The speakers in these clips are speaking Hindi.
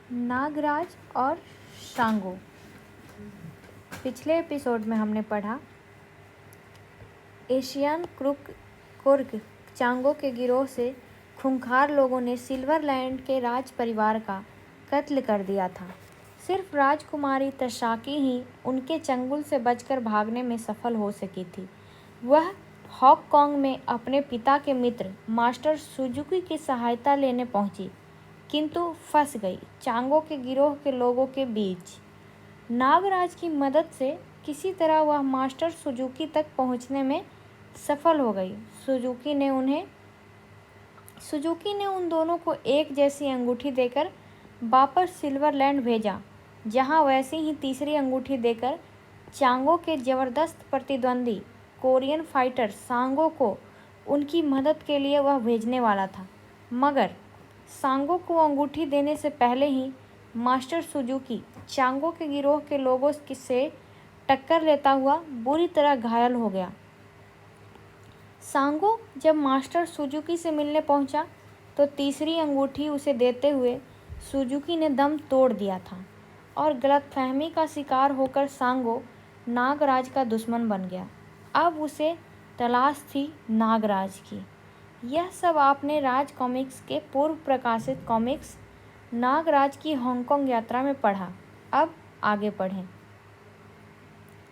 नागराज और सांगो। पिछले एपिसोड में हमने पढ़ा एशियन कुर्ग चांगो के गिरोह से खूंखार लोगों ने सिल्वरलैंड के राज परिवार का कत्ल कर दिया था। सिर्फ राजकुमारी तशाकी ही उनके चंगुल से बचकर भागने में सफल हो सकी थी। वह हांगकांग में अपने पिता के मित्र मास्टर सुजुकी की सहायता लेने पहुंची, किंतु फंस गई चांगो के गिरोह के लोगों के बीच। नागराज की मदद से किसी तरह वह मास्टर सुजुकी तक पहुंचने में सफल हो गई। सुजुकी ने उन दोनों को एक जैसी अंगूठी देकर वापस सिल्वरलैंड भेजा, जहां वैसी ही तीसरी अंगूठी देकर चांगो के जबरदस्त प्रतिद्वंदी कोरियन फाइटर सांगो को उनकी मदद के लिए वह भेजने वाला था। मगर सांगो को अंगूठी देने से पहले ही मास्टर सुजुकी चांगो के गिरोह के लोगों से टक्कर लेता हुआ बुरी तरह घायल हो गया। सांगो जब मास्टर सुजुकी से मिलने पहुंचा तो तीसरी अंगूठी उसे देते हुए सुजुकी ने दम तोड़ दिया था और गलतफहमी का शिकार होकर सांगो नागराज का दुश्मन बन गया। अब उसे तलाश थी नागराज की। यह सब आपने राज कॉमिक्स के पूर्व प्रकाशित कॉमिक्स नागराज की हांगकांग यात्रा में पढ़ा। अब आगे पढ़ें।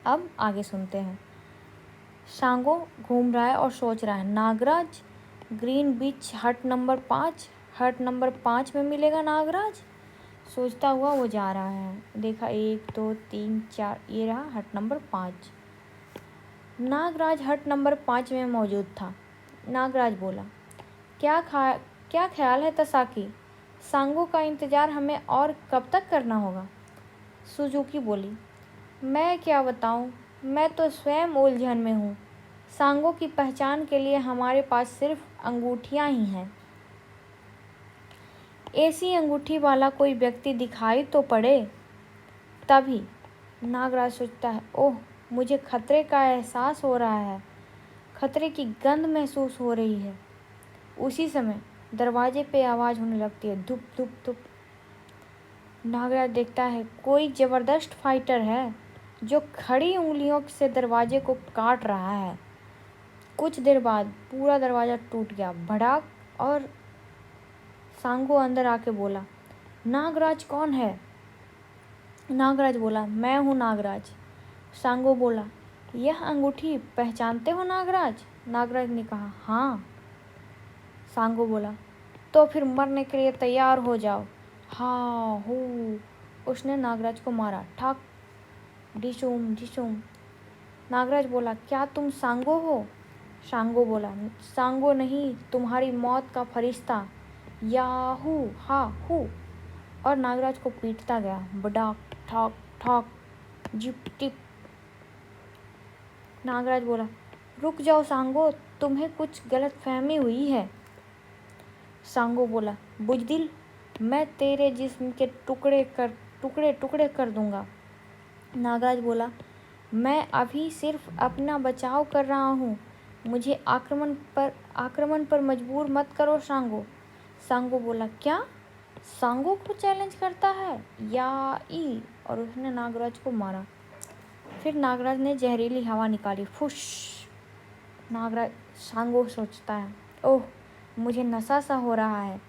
अब आगे सुनते हैं। सांगो घूम रहा है और सोच रहा है, नागराज ग्रीन बीच हट नंबर 5 में मिलेगा नागराज। सोचता हुआ वो जा रहा है। देखा 1 2 3 4, ये रहा हट नंबर 5। नागराज हट नंबर 5 में मौजूद था। नागराज बोला, क्या ख्याल है तसाकी? सांगो का इंतज़ार हमें और कब तक करना होगा? सुजुकी बोली, मैं क्या बताऊं, मैं तो स्वयं उलझन में हूँ। सांगो की पहचान के लिए हमारे पास सिर्फ अंगूठियाँ ही हैं। ऐसी अंगूठी वाला कोई व्यक्ति दिखाई तो पड़े तभी। नागराज सोचता है, ओह, मुझे खतरे का एहसास हो रहा है, खतरे की गंध महसूस हो रही है। उसी समय दरवाजे पे आवाज़ होने लगती है, धुप धुप धुप। नागराज देखता है कोई ज़बरदस्त फाइटर है जो खड़ी उंगलियों से दरवाजे को काट रहा है। कुछ देर बाद पूरा दरवाज़ा टूट गया, भड़ाक, और सांगो अंदर आके बोला, नागराज कौन है? नागराज बोला, मैं हूँ नागराज। सांगो बोला, यह अंगूठी पहचानते हो नागराज? नागराज ने कहा, हाँ। सांगो बोला, तो फिर मरने के लिए तैयार हो जाओ। हाँ हू। उसने नागराज को मारा, ठक, ढिशुम ढिशुम। नागराज बोला, क्या तुम सांगो हो? सांगो बोला, सांगो नहीं, तुम्हारी मौत का फरिश्ता, याहू हा हू। और नागराज को पीटता गया, बडाक ठक ठक, जिप टिप। नागराज बोला, रुक जाओ सांगो, तुम्हें कुछ गलतफहमी हुई है। सांगो बोला, बुजदिल, मैं तेरे जिस्म के टुकड़े टुकड़े कर दूंगा। नागराज बोला, मैं अभी सिर्फ अपना बचाव कर रहा हूँ, मुझे आक्रमण पर मजबूर मत करो सांगो। सांगो बोला, क्या? सांगो को चैलेंज करता है या ई, और उसने नागराज को मारा। फिर नागराज ने जहरीली हवा निकाली, फुश। सांगो सोचता है, ओह, मुझे नशा सा हो रहा है,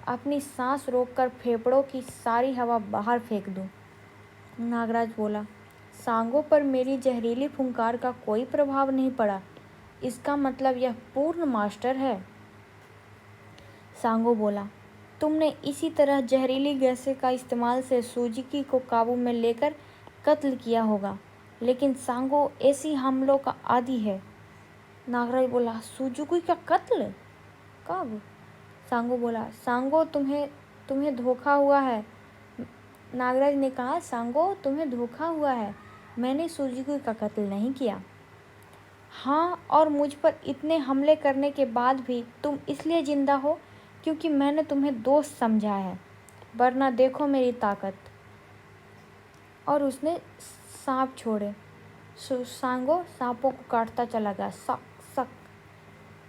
अपनी सांस रोककर फेफड़ों की सारी हवा बाहर फेंक दूं। नागराज बोला, सांगो पर मेरी जहरीली फुंकार का कोई प्रभाव नहीं पड़ा, इसका मतलब यह पूर्ण मास्टर है। सांगो बोला, तुमने इसी तरह जहरीली गैसें का इस्तेमाल से सुजुकी को काबू में लेकर कत्ल किया होगा, लेकिन सांगो ऐसी हमलों का आदी है। नागराज बोला, सुजुकी का कत्ल कब? सांगो बोला, सांगो तुम्हें धोखा हुआ है। नागराज ने कहा, सांगो तुम्हें धोखा हुआ है, मैंने सुजुकी का कत्ल नहीं किया। हाँ, और मुझ पर इतने हमले करने के बाद भी तुम इसलिए जिंदा हो क्योंकि मैंने तुम्हें दोस्त समझा है, वरना देखो मेरी ताकत। और उसने सांप छोड़े। सांगो सांपों को काटता चला गया, सक सक।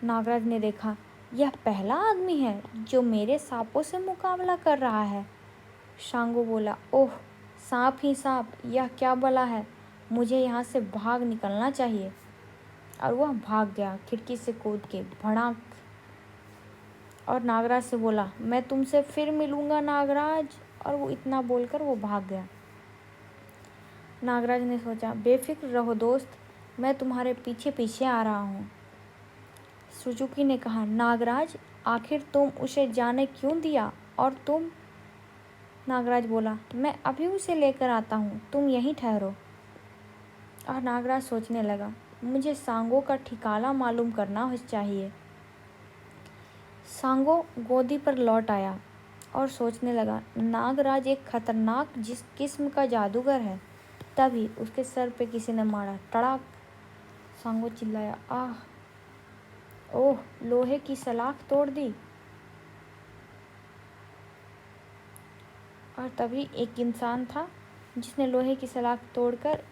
नागराज ने देखा, यह पहला आदमी है जो मेरे सांपों से मुकाबला कर रहा है। सांगो बोला, ओह सांप ही सांप, यह क्या बला है, मुझे यहाँ से भाग निकलना चाहिए। और वह भाग गया खिड़की से कूद के भड़ाक। और नागराज से बोला, मैं तुमसे फिर मिलूंगा नागराज। और वो इतना बोलकर वो भाग गया। नागराज ने सोचा, बेफिक्र रहो दोस्त, मैं तुम्हारे पीछे पीछे आ रहा हूँ। सुजुकी ने कहा, नागराज आखिर तुम उसे जाने क्यों दिया, और तुम? नागराज बोला, मैं अभी उसे लेकर आता हूँ, तुम यहीं ठहरो। और नागराज सोचने लगा, मुझे सांगो का ठिकाना मालूम करना चाहिए। सांगो गोदी पर लौट आया और सोचने लगा, नागराज एक खतरनाक जिस किस्म का जादूगर है। तभी उसके सर पे किसी ने मारा, टड़ाक। सांगो चिल्लाया, आह, ओह, लोहे की सलाख तोड़ दी। और तभी एक इंसान था जिसने लोहे की सलाख तोड़कर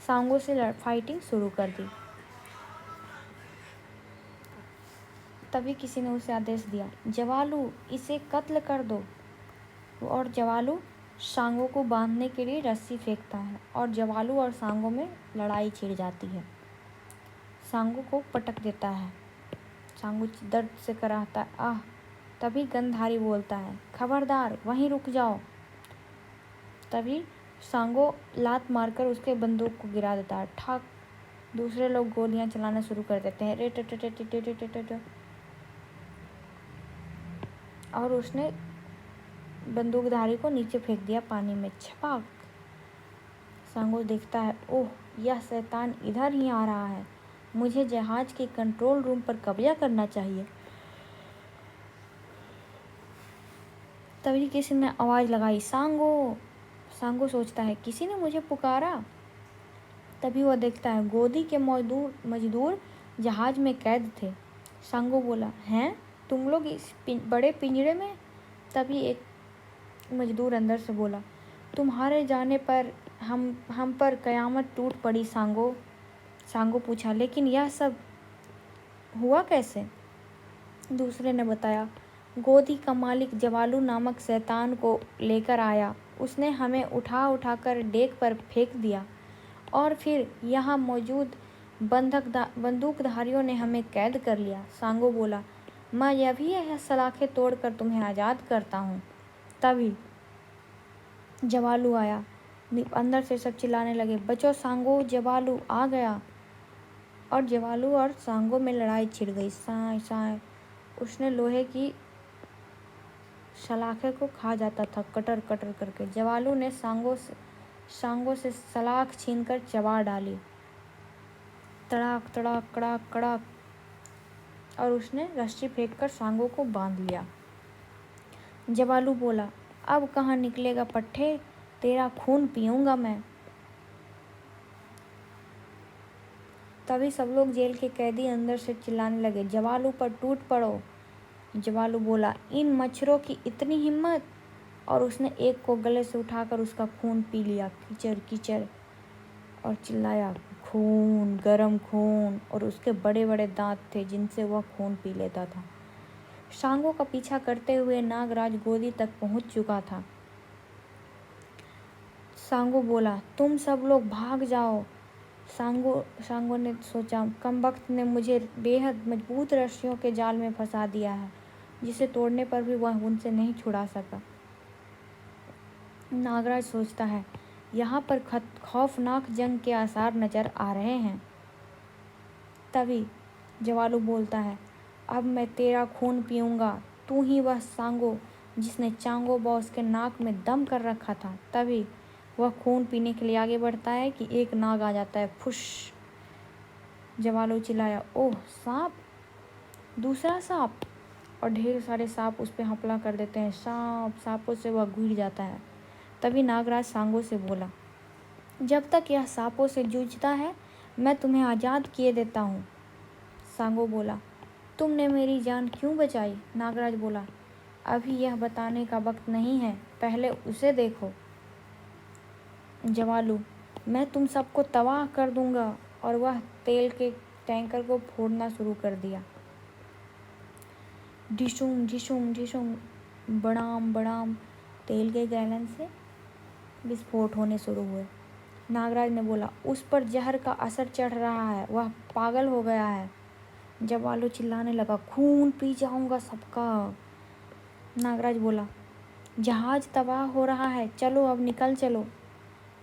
सांगो से फाइटिंग शुरू कर दी। तभी किसी ने उसे आदेश दिया, जवालू इसे कत्ल कर दो। और जवालू सांगो को बांधने के लिए रस्सी फेंकता है और जवालू और सांगो में लड़ाई छिड़ जाती है। सांगो को पटक देता है। सांगो दर्द से कराहता है, आह। तभी गंधारी बोलता है, खबरदार वहीं रुक जाओ। तभी सांगो लात मारकर उसके बंदूक को गिरा देता है, ठाक। दूसरे लोग गोलियां चलाना शुरू कर देते हैं, रे टे टे टे टे टे टे टे टे। और उसने बंदूकधारी को नीचे फेंक दिया पानी में, छपाक। सांगो देखता है, ओह, यह शैतान इधर ही आ रहा है, मुझे जहाज के कंट्रोल रूम पर कब्जा करना चाहिए। तभी किसी ने आवाज़ लगाई, सांगो। सांगो सोचता है, किसी ने मुझे पुकारा। तभी वह देखता है गोदी के मजदूर जहाज में कैद थे। सांगो बोला, हैं तुम लोग इस बड़े पिंजरे में? तभी एक मजदूर अंदर से बोला, तुम्हारे जाने पर हम पर कयामत टूट पड़ी सांगो। सांगो पूछा, लेकिन यह सब हुआ कैसे? दूसरे ने बताया, गोदी का मालिक जवालू नामक शैतान को लेकर आया। उसने हमें उठा कर डेक पर फेंक दिया और फिर यहाँ मौजूद बंदूकधारियों ने हमें कैद कर लिया। सांगो बोला, मैं यह सलाखें तोड़कर तुम्हें आज़ाद करता हूँ। तभी जवालू आया। अंदर से सब चिल्लाने लगे, बचो सांगो, जवालू आ गया। और जवालू और सांगो में लड़ाई छिड़ गई, साए साए। उसने लोहे की सलाखे को खा जाता था, कटर कटर करके। जवालू ने सांगो से सलाख छीनकर चबा डाली, तड़ाक तड़ाक कड़ाक कड़ाक। और उसने रस्सी फेंककर सांगो को बांध लिया। जवालू बोला, अब कहाँ निकलेगा पट्टे, तेरा खून पीऊंगा मैं। तभी सब लोग जेल के कैदी अंदर से चिल्लाने लगे, जवालू पर टूट पड़ो। जवालू बोला, इन मच्छरों की इतनी हिम्मत। और उसने एक को गले से उठाकर उसका खून पी लिया, कीचड़ कीचड़। और चिल्लाया, खून, गरम खून। और उसके बड़े बड़े दांत थे जिनसे वह खून पी लेता था। सांगो का पीछा करते हुए नागराज गोदी तक पहुंच चुका था। सांगो बोला, तुम सब लोग भाग जाओ। सांगो ने सोचा, कमबख्त ने मुझे बेहद मजबूत रस्सियों के जाल में फंसा दिया है, जिसे तोड़ने पर भी वह उनसे नहीं छुड़ा सका। नागराज सोचता है, यहाँ पर खौफनाक जंग के आसार नजर आ रहे हैं। तभी जवालू बोलता है, अब मैं तेरा खून पीऊंगा, तू ही वह सांगो जिसने चांगो बॉस के नाक में दम कर रखा था। तभी वह खून पीने के लिए आगे बढ़ता है कि एक नाग आ जाता है, फुश। जवालू चिल्लाया, ओह सांप, दूसरा सांप। और ढेर सारे सांप उस पर हमला कर देते हैं। सांपों से वह घिर जाता है। तभी नागराज सांगो से बोला, जब तक यह सांपों से जूझता है मैं तुम्हें आज़ाद किए देता हूँ। सांगो बोला, तुमने मेरी जान क्यों बचाई? नागराज बोला, अभी यह बताने का वक्त नहीं है, पहले उसे देखो। जवालू, मैं तुम सबको तबाह कर दूंगा। और वह तेल के टैंकर को फोड़ना शुरू कर दिया। ढिशुम ढिशुम ढिशुम, बड़ाम बड़ाम। तेल के गैलन से विस्फोट होने शुरू हुए। नागराज ने बोला, उस पर जहर का असर चढ़ रहा है, वह पागल हो गया है। जवालू चिल्लाने लगा, खून पी जाऊंगा सबका। नागराज बोला, जहाज तबाह हो रहा है, चलो अब निकल चलो।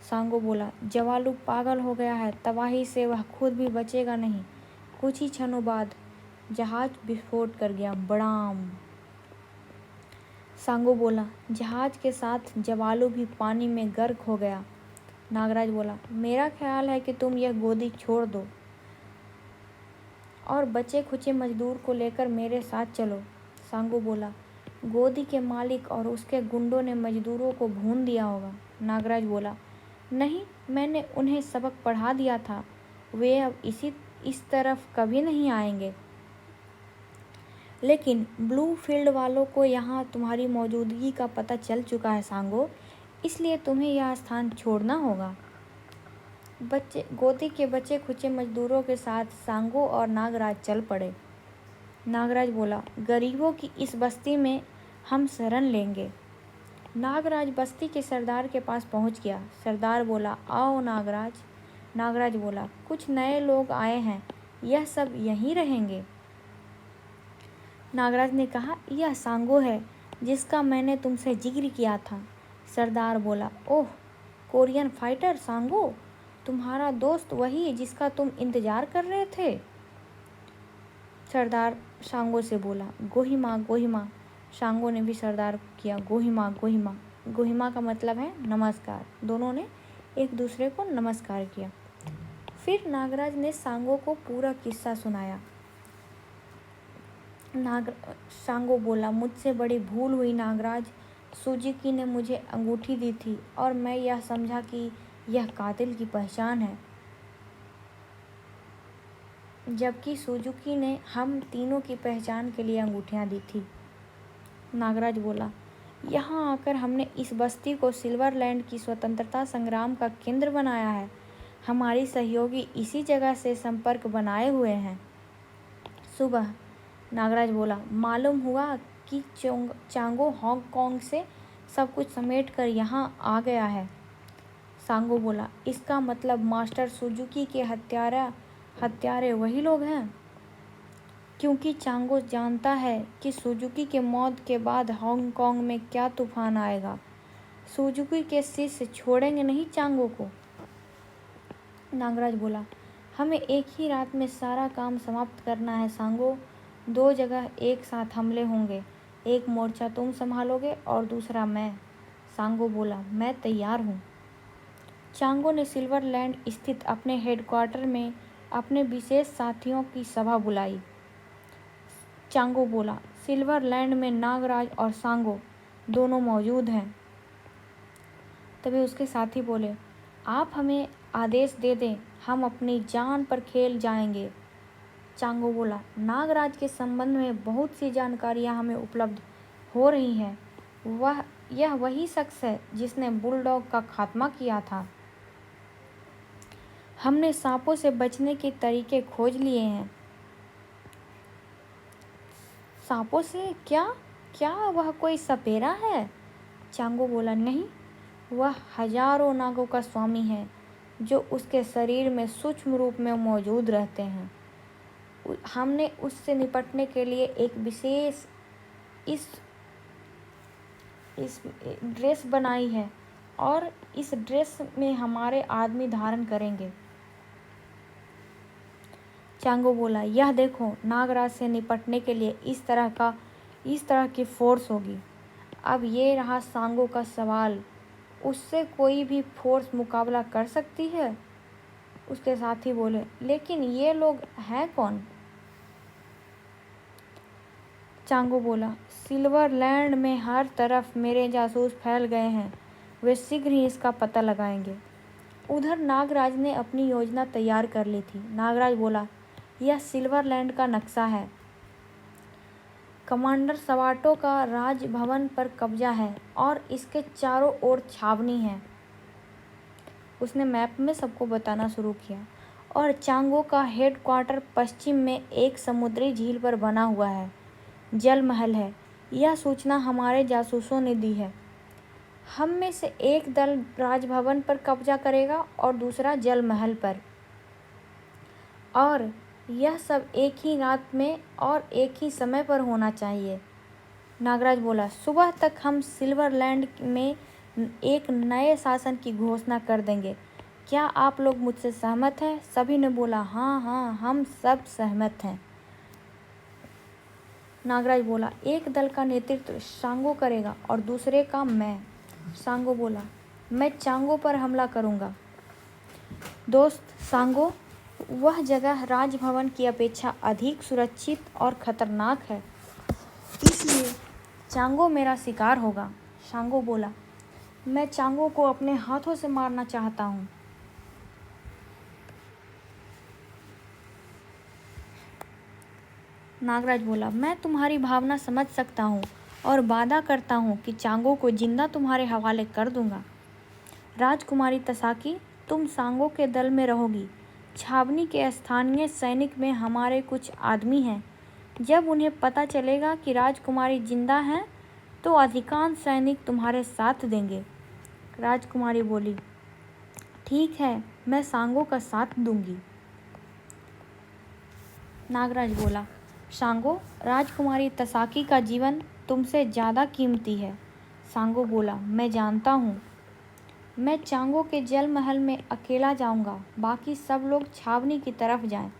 सांगो बोला, जवालू पागल हो गया है, तबाही से वह खुद भी बचेगा नहीं। कुछ ही क्षणों बाद जहाज विस्फोट कर गया, बड़ाम। सांगो बोला, जहाज के साथ जवालू भी पानी में गर्क हो गया। नागराज बोला, मेरा ख्याल है कि तुम यह गोदी छोड़ दो और बचे खुचे मजदूर को लेकर मेरे साथ चलो। सांगो बोला, गोदी के मालिक और उसके गुंडों ने मजदूरों को भून दिया होगा। नागराज बोला, नहीं, मैंने उन्हें सबक पढ़ा दिया था, वे अब इस तरफ कभी नहीं आएंगे। लेकिन ब्लू फील्ड वालों को यहाँ तुम्हारी मौजूदगी का पता चल चुका है सांगो, इसलिए तुम्हें यह स्थान छोड़ना होगा। गोदी के बचे खुचे मजदूरों के साथ सांगो और नागराज चल पड़े। नागराज बोला, गरीबों की इस बस्ती में हम शरण लेंगे। नागराज बस्ती के सरदार के पास पहुंच गया। सरदार बोला, आओ नागराज। नागराज बोला, कुछ नए लोग आए हैं, यह सब यहीं रहेंगे। नागराज ने कहा, यह सांगो है जिसका मैंने तुमसे जिक्र किया था। सरदार बोला, ओह, कोरियन फाइटर सांगो, तुम्हारा दोस्त वही जिसका तुम इंतजार कर रहे थे। सरदार सांगो से बोला, गोहिमा गोहिमा। सांगो ने भी सरदार किया गोहिमा गोहिमा। गोहिमा का मतलब है नमस्कार। दोनों ने एक दूसरे को नमस्कार किया। फिर नागराज ने सांगो को पूरा किस्सा सुनाया। सांगो बोला, मुझसे बड़ी भूल हुई नागराज। सुजुकी ने मुझे अंगूठी दी थी और मैं यह समझा कि यह कातिल की पहचान है, जबकि सुजुकी ने हम तीनों की पहचान के लिए अंगूठियां दी थी। नागराज बोला, यहाँ आकर हमने इस बस्ती को सिल्वरलैंड की स्वतंत्रता संग्राम का केंद्र बनाया है। हमारी सहयोगी इसी जगह से संपर्क बनाए हुए हैं। सुबह नागराज बोला, मालूम हुआ कि चांगो हांगकांग से सब कुछ समेट कर यहाँ आ गया है। सांगो बोला, इसका मतलब मास्टर सुजुकी के हत्यारे वही लोग हैं, क्योंकि चांगो जानता है कि सुजुकी के मौत के बाद हांगकांग में क्या तूफान आएगा। सुजुकी के शिष्य छोड़ेंगे नहीं चांगो को। नागराज बोला, हमें एक ही रात में सारा काम समाप्त करना है सांगो। 2 जगह एक साथ हमले होंगे, एक मोर्चा तुम संभालोगे और दूसरा मैं। सांगो बोला, मैं तैयार हूँ। चांगो ने सिल्वरलैंड स्थित अपने हेडक्वार्टर में अपने विशेष साथियों की सभा बुलाई। चांगो बोला, सिल्वरलैंड में नागराज और सांगो दोनों मौजूद हैं। तभी उसके साथी बोले, आप हमें आदेश दे दें, हम अपनी जान पर खेल जाएंगे। चांगो बोला, नागराज के संबंध में बहुत सी जानकारियां हमें उपलब्ध हो रही हैं। यह वही शख्स है जिसने बुलडॉग का खात्मा किया था। हमने सांपों से बचने के तरीके खोज लिए हैं। सांपों से? क्या वह कोई सपेरा है? चांगो बोला, नहीं, वह हजारों नागों का स्वामी है जो उसके शरीर में सूक्ष्म रूप में मौजूद रहते हैं। हमने उससे निपटने के लिए एक विशेष इस ड्रेस बनाई है और इस ड्रेस में हमारे आदमी धारण करेंगे। चांगो बोला, यह देखो, नागराज से निपटने के लिए इस तरह की फोर्स होगी। अब ये रहा सांगो का सवाल, उससे कोई भी फोर्स मुकाबला कर सकती है? उसके साथी बोले, लेकिन ये लोग हैं कौन? चांगो बोला, सिल्वरलैंड में हर तरफ मेरे जासूस फैल गए हैं, वे शीघ्र ही इसका पता लगाएंगे। उधर नागराज ने अपनी योजना तैयार कर ली थी। नागराज बोला, यह सिल्वरलैंड का नक्शा है। कमांडर सवाटो का राजभवन पर कब्जा है और इसके चारों ओर छावनी है। उसने मैप में सबको बताना शुरू किया। और चांगो का हेडक्वार्टर पश्चिम में एक समुद्री झील पर बना हुआ है, जल महल है। यह सूचना हमारे जासूसों ने दी है। हम में से एक दल राजभवन पर कब्जा करेगा और दूसरा जल महल पर, और यह सब एक ही रात में और एक ही समय पर होना चाहिए। नागराज बोला, सुबह तक हम सिल्वरलैंड में एक नए शासन की घोषणा कर देंगे। क्या आप लोग मुझसे सहमत हैं? सभी ने बोला, हाँ हाँ, हम सब सहमत हैं। नागराज बोला, एक दल का नेतृत्व सांगो करेगा और दूसरे का मैं। सांगो बोला, मैं चांगो पर हमला करूंगा। दोस्त सांगो, वह जगह राजभवन की अपेक्षा अधिक सुरक्षित और खतरनाक है, इसलिए चांगो मेरा शिकार होगा। सांगो बोला, मैं चांगो को अपने हाथों से मारना चाहता हूँ। नागराज बोला, मैं तुम्हारी भावना समझ सकता हूँ और वादा करता हूँ कि चांगो को जिंदा तुम्हारे हवाले कर दूंगा। राजकुमारी तसाकी, तुम सांगो के दल में रहोगी। छावनी के स्थानीय सैनिक में हमारे कुछ आदमी हैं। जब उन्हें पता चलेगा कि राजकुमारी जिंदा हैं तो अधिकांश सैनिक तुम्हारे साथ देंगे। राजकुमारी बोली, ठीक है, मैं सांगो का साथ दूंगी। नागराज बोला, सांगो, राजकुमारी तसाकी का जीवन तुमसे ज़्यादा कीमती है। सांगो बोला, मैं जानता हूँ। मैं चांगो के जल महल में अकेला जाऊंगा, बाकी सब लोग छावनी की तरफ जाएं।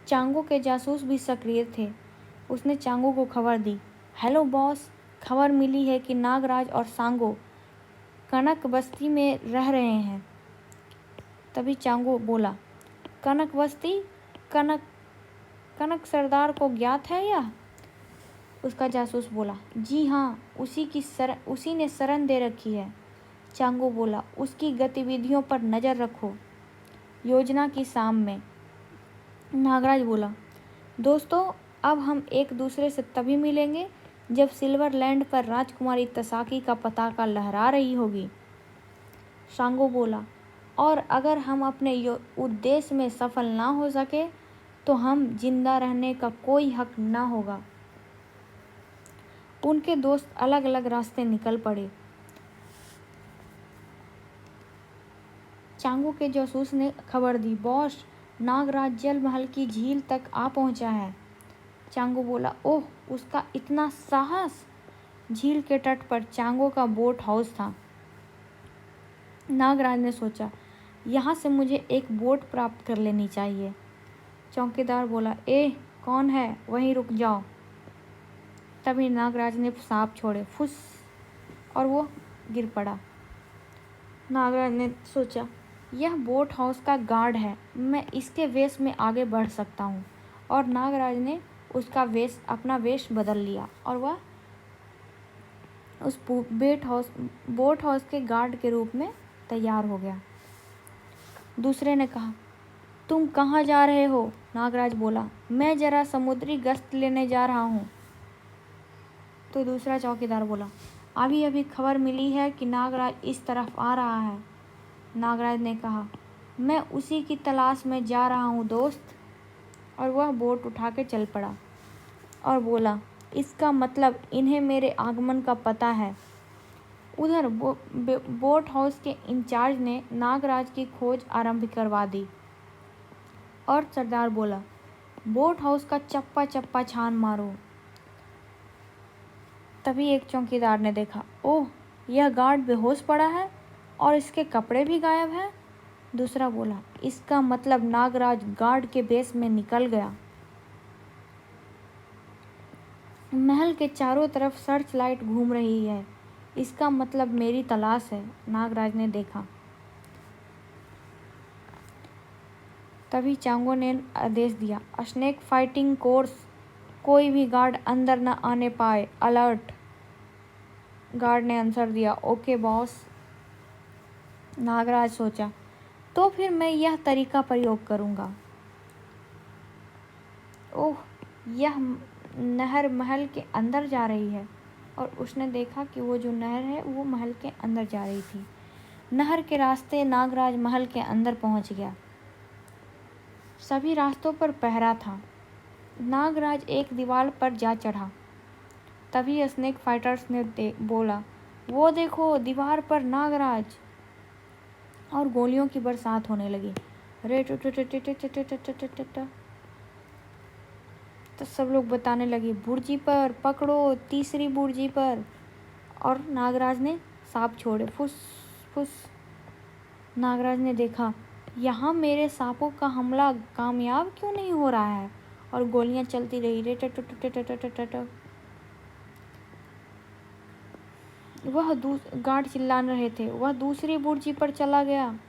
चांगो के जासूस भी सक्रिय थे। उसने चांगो को खबर दी, हेलो बॉस, खबर मिली है कि नागराज और सांगो कनक बस्ती में रह रहे हैं। तभी चांगो बोला, कनक बस्ती? कनक सरदार को ज्ञात है यह? उसका जासूस बोला, जी हाँ, उसी ने शरण दे रखी है। चांगो बोला, उसकी गतिविधियों पर नज़र रखो, योजना की शाम में। नागराज बोला, दोस्तों, अब हम एक दूसरे से तभी मिलेंगे जब सिल्वरलैंड पर राजकुमारी तसाकी का पताका लहरा रही होगी। सांगो बोला, और अगर हम अपने उद्देश्य में सफल ना हो सके तो हम जिंदा रहने का कोई हक ना होगा। उनके दोस्त अलग अलग रास्ते निकल पड़े। चांगो के जासूस ने खबर दी, बॉस, नागराज जल महल की झील तक आ पहुंचा है। चांगो बोला, ओह, उसका इतना साहस! झील के तट पर चांगो का बोट हाउस था। नागराज ने सोचा, यहाँ से मुझे एक बोट प्राप्त कर लेनी चाहिए। चौकीदार बोला, कौन है? वहीं रुक जाओ। तभी नागराज ने सांप छोड़े, फुस, और वो गिर पड़ा। नागराज ने सोचा, यह बोट हाउस का गार्ड है, मैं इसके वेश में आगे बढ़ सकता हूँ। और नागराज ने अपना वेश बदल लिया और वह उस बोट हाउस के गार्ड के रूप में तैयार हो गया। दूसरे ने कहा, तुम कहाँ जा रहे हो? नागराज बोला, मैं जरा समुद्री गश्त लेने जा रहा हूँ। तो दूसरा चौकीदार बोला, अभी अभी खबर मिली है कि नागराज इस तरफ आ रहा है। नागराज ने कहा, मैं उसी की तलाश में जा रहा हूँ दोस्त। और वह बोट उठा के चल पड़ा और बोला, इसका मतलब इन्हें मेरे आगमन का पता है। उधर बोट हाउस के इंचार्ज ने नागराज की खोज आरंभ करवा दी और सरदार बोला, बोट हाउस का चप्पा चप्पा छान मारो। तभी एक चौकीदार ने देखा, ओह, यह गार्ड बेहोश पड़ा है और इसके कपड़े भी गायब हैं। दूसरा बोला, इसका मतलब नागराज गार्ड के वेश में निकल गया। महल के चारों तरफ सर्च लाइट घूम रही है, इसका मतलब मेरी तलाश है। नागराज ने देखा। तभी चांगो ने आदेश दिया, स्नेक फाइटिंग कोर्स, कोई भी गार्ड अंदर न आने पाए, अलर्ट। गार्ड ने आंसर दिया, ओके बॉस। नागराज सोचा, तो फिर मैं यह तरीका प्रयोग करूंगा। ओह, यह नहर महल के अंदर जा रही है। और उसने देखा कि वो जो नहर है वो महल के अंदर जा रही थी। नहर के रास्ते नागराज महल के अंदर पहुंच गया। सभी रास्तों पर पहरा था। नागराज एक दीवार पर जा चढ़ा तभी स्नेक फाइटर्स ने बोला, वो देखो दीवार पर नागराज, और गोलियों की बरसात होने लगी। तो सब लोग बताने लगे, बुर्जी पर पकड़ो, तीसरी बुर्जी पर। और नागराज ने सांप छोड़े, फुस फुस। नागराज ने देखा, यहाँ मेरे सांपों का हमला कामयाब क्यों नहीं हो रहा है, और गोलियां चलती रही। वह गार्ड चिल्ला रहे थे, वह दूसरी बुर्जी पर चला गया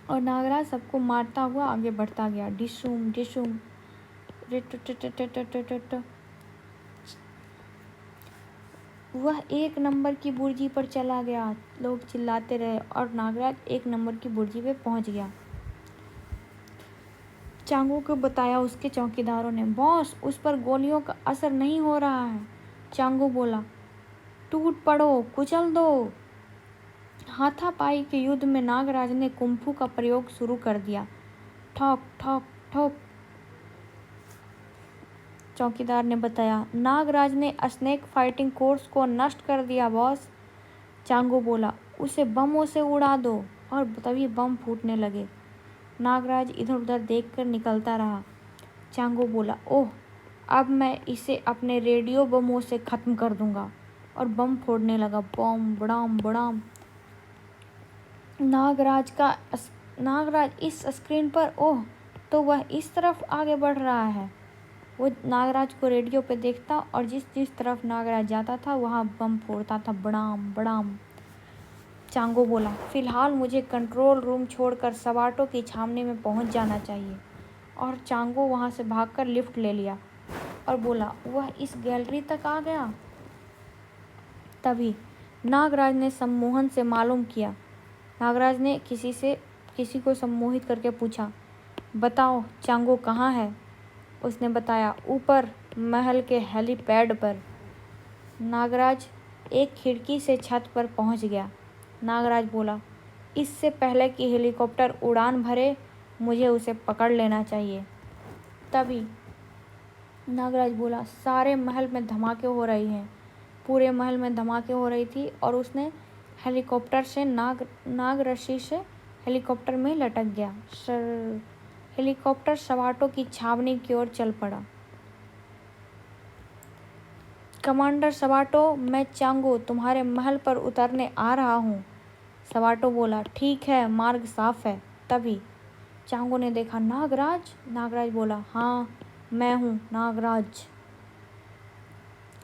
और नागराज सबको मारता हुआ आगे बढ़ता गया। डिशुम डिशुम। वह 1 नंबर की बुर्जी पर चला गया। लोग चिल्लाते रहे और नागराज 1 नंबर की बुर्जी पे पहुंच गया। चांगू को बताया उसके चौकीदारों ने, बॉस उस पर गोलियों का असर नहीं हो रहा है। चांगू बोला, टूट पड़ो, कुचल दो। हाथापाई के युद्ध में नागराज ने कुंफू का प्रयोग शुरू कर दिया। ठोक ठोक ठोक। चौकीदार ने बताया, नागराज ने स्नेक फाइटिंग कोर्स को नष्ट कर दिया बॉस। चांगू बोला, उसे बमों से उड़ा दो। और तभी बम फूटने लगे। नागराज इधर उधर देखकर निकलता रहा। चांगू बोला, ओह, अब मैं इसे अपने रेडियो बमों से ख़त्म कर दूंगा। और बम फोड़ने लगा, बम बड़ाम बड़ाम। नागराज इस स्क्रीन पर, ओह, तो वह इस तरफ आगे बढ़ रहा है। वो नागराज को रेडियो पे देखता और जिस जिस तरफ नागराज जाता था वहाँ बम फोड़ता था, बड़ाम बड़ाम। चांगू बोला, फिलहाल मुझे कंट्रोल रूम छोड़कर सवाटों की छावनी में पहुँच जाना चाहिए। और चांगू वहाँ से भागकर लिफ्ट ले लिया और बोला, वह इस गैलरी तक आ गया। तभी नागराज ने सम्मोहन से मालूम किया। नागराज ने किसी को सम्मोहित करके पूछा, बताओ चांगू कहाँ है। उसने बताया, ऊपर महल के हेलीपैड पर। नागराज एक खिड़की से छत पर पहुंच गया। नागराज बोला, इससे पहले कि हेलीकॉप्टर उड़ान भरे मुझे उसे पकड़ लेना चाहिए। तभी नागराज बोला, सारे महल में धमाके हो रही हैं। पूरे महल में धमाके हो रही थी और उसने हेलीकॉप्टर से नाग रस्सी से हेलीकॉप्टर में लटक गया। हेलीकॉप्टर सवाटों की छावनी की ओर चल पड़ा। कमांडर सवाटो, मैं चांगू तुम्हारे महल पर उतरने आ रहा हूँ। सवाटो बोला, ठीक है, मार्ग साफ है। तभी चांगू ने देखा, नागराज। नागराज बोला, हाँ मैं हूँ नागराज।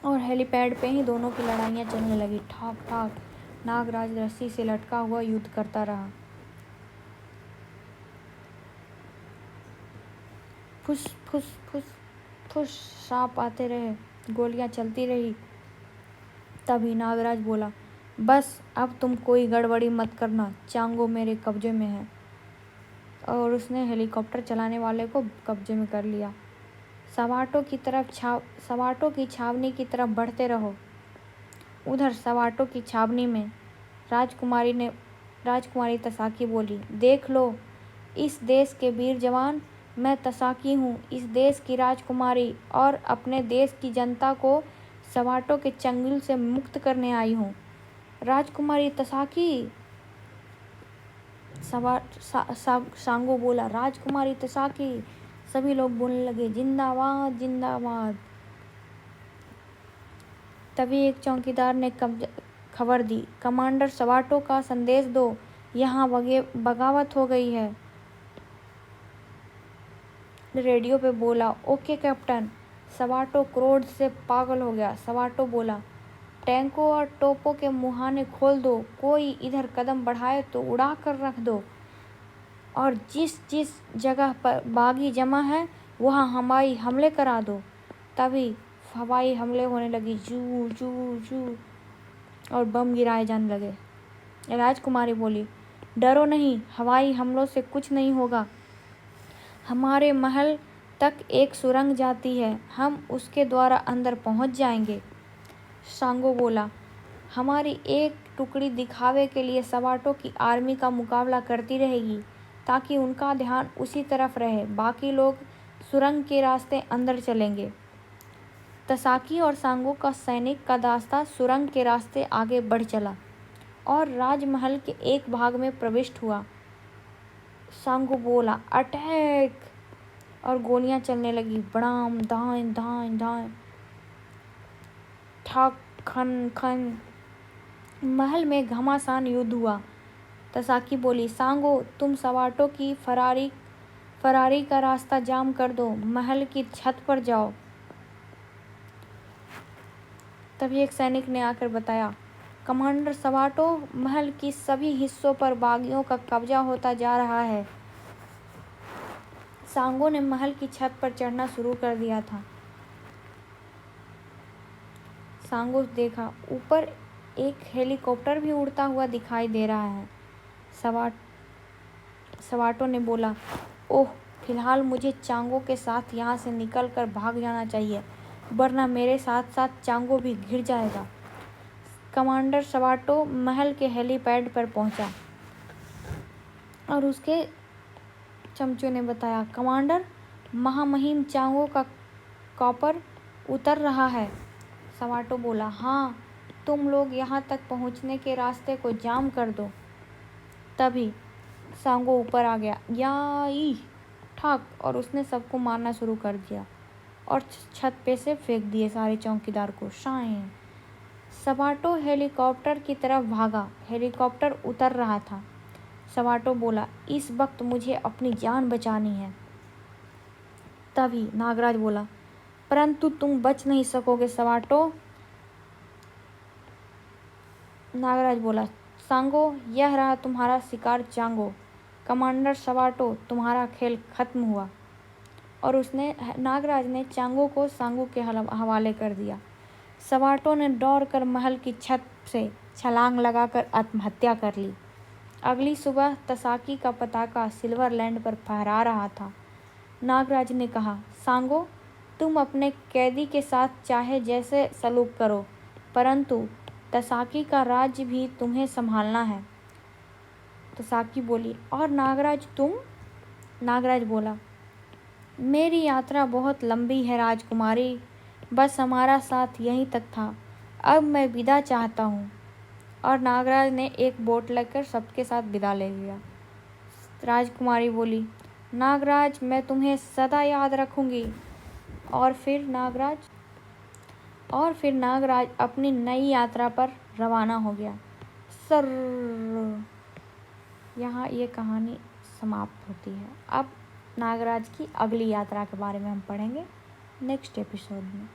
और हेलीपैड पे ही दोनों की लड़ाइयाँ चलने लगी, ठाक ठाक। नागराज रस्सी से लटका हुआ युद्ध करता रहा। फुस फुस फुस फुस, सांप आते रहे, गोलियां चलती रही। तभी नागराज बोला, बस अब तुम कोई गड़बड़ी मत करना, चांगू मेरे कब्जे में है। और उसने हेलीकॉप्टर चलाने वाले को कब्जे में कर लिया। सवाटों की छावनी की तरफ बढ़ते रहो। उधर सवाटों की छावनी में राजकुमारी तसाकी बोली, देख लो इस देश के वीर जवान, मैं तसाकी हूँ, इस देश की राजकुमारी, और अपने देश की जनता को सवाटों के चंगुल से मुक्त करने आई हूँ। राजकुमारी तसाकी। सांगू बोला, राजकुमारी तसाकी। सभी लोग बोलने लगे, जिंदाबाद जिंदाबाद। तभी एक चौकीदार ने खबर दी, कमांडर सवाटो का संदेश दो, यहाँ बगावत हो गई है। रेडियो पे बोला, ओके कैप्टन। सवाटो क्रोध से पागल हो गया। सवाटो बोला, टैंकों और तोपों के मुहाने खोल दो, कोई इधर कदम बढ़ाए तो उड़ा कर रख दो, और जिस जिस जगह पर बागी जमा है वहाँ हवाई हमले करा दो। तभी हवाई हमले होने लगी, जू जू जू, और बम गिराए जाने लगे। राजकुमारी बोली, डरो नहीं, हवाई हमलों से कुछ नहीं होगा। हमारे महल तक एक सुरंग जाती है, हम उसके द्वारा अंदर पहुंच जाएंगे। सांगो बोला, हमारी एक टुकड़ी दिखावे के लिए सवाटों की आर्मी का मुकाबला करती रहेगी ताकि उनका ध्यान उसी तरफ रहे, बाकी लोग सुरंग के रास्ते अंदर चलेंगे। तसाकी और सांगो का सैनिक का दास्ता सुरंग के रास्ते आगे बढ़ चला और राजमहल के एक भाग में प्रविष्ट हुआ। सांगो बोला, अटैक, और गोलियां चलने लगी। बड़ाम, दाएं दाएं दाएं, ठाक, खन खन। महल में घमासान युद्ध हुआ। तसाकी बोली, सांगो, तुम सवाटों की फरारी का रास्ता जाम कर दो, महल की छत पर जाओ। तभी एक सैनिक ने आकर बताया, कमांडर, सवाटो महल की सभी हिस्सों पर बागियों का कब्जा होता जा रहा है। सांगो ने महल की छत पर चढ़ना शुरू कर दिया था। सांगो देखा, ऊपर एक हेलीकॉप्टर भी उड़ता हुआ दिखाई दे रहा है। सवाटो ने बोला, ओह, फिलहाल मुझे चांगो के साथ यहाँ से निकल कर भाग जाना चाहिए, वरना मेरे साथ साथ चांगो भी घिर जाएगा। कमांडर सवाटो महल के हेलीपैड पर पहुंचा और उसके चमचों ने बताया, कमांडर, महामहिम चांगो का कॉपर उतर रहा है। सवाटो बोला, हाँ, तुम लोग यहाँ तक पहुँचने के रास्ते को जाम कर दो। तभी सांगो ऊपर आ गया, याई ठाक, और उसने सबको मारना शुरू कर दिया और छत पे से फेंक दिए सारे चौकीदार को। शायन सवाटो हेलीकॉप्टर की तरफ भागा। हेलीकॉप्टर उतर रहा था। सवाटो बोला, इस वक्त मुझे अपनी जान बचानी है। तभी नागराज बोला, परंतु तुम बच नहीं सकोगे सवाटो। नागराज बोला, सांगो, यह रहा तुम्हारा शिकार चांगो। कमांडर सवाटो, तुम्हारा खेल खत्म हुआ। और नागराज ने चांगो को सांगो के हवाले कर दिया। सवाटो ने दौड़कर महल की छत से छलांग लगाकर आत्महत्या कर ली। अगली सुबह तसाकी का पताका सिल्वरलैंड पर फहरा रहा था। नागराज ने कहा, सांगो, तुम अपने कैदी के साथ चाहे जैसे सलूक करो, परंतु तसाकी का राज्य भी तुम्हें संभालना है। तसाकी बोली, और नागराज तुम? नागराज बोला, मेरी यात्रा बहुत लंबी है राजकुमारी, बस हमारा साथ यहीं तक था, अब मैं विदा चाहता हूँ। और नागराज ने एक बोट लेकर सबके साथ विदा ले लिया। राजकुमारी बोली, नागराज, मैं तुम्हें सदा याद रखूंगी। और फिर नागराज अपनी नई यात्रा पर रवाना हो गया। सर, यहाँ ये कहानी समाप्त होती है। अब नागराज की अगली यात्रा के बारे में हम पढ़ेंगे नेक्स्ट एपिसोड में।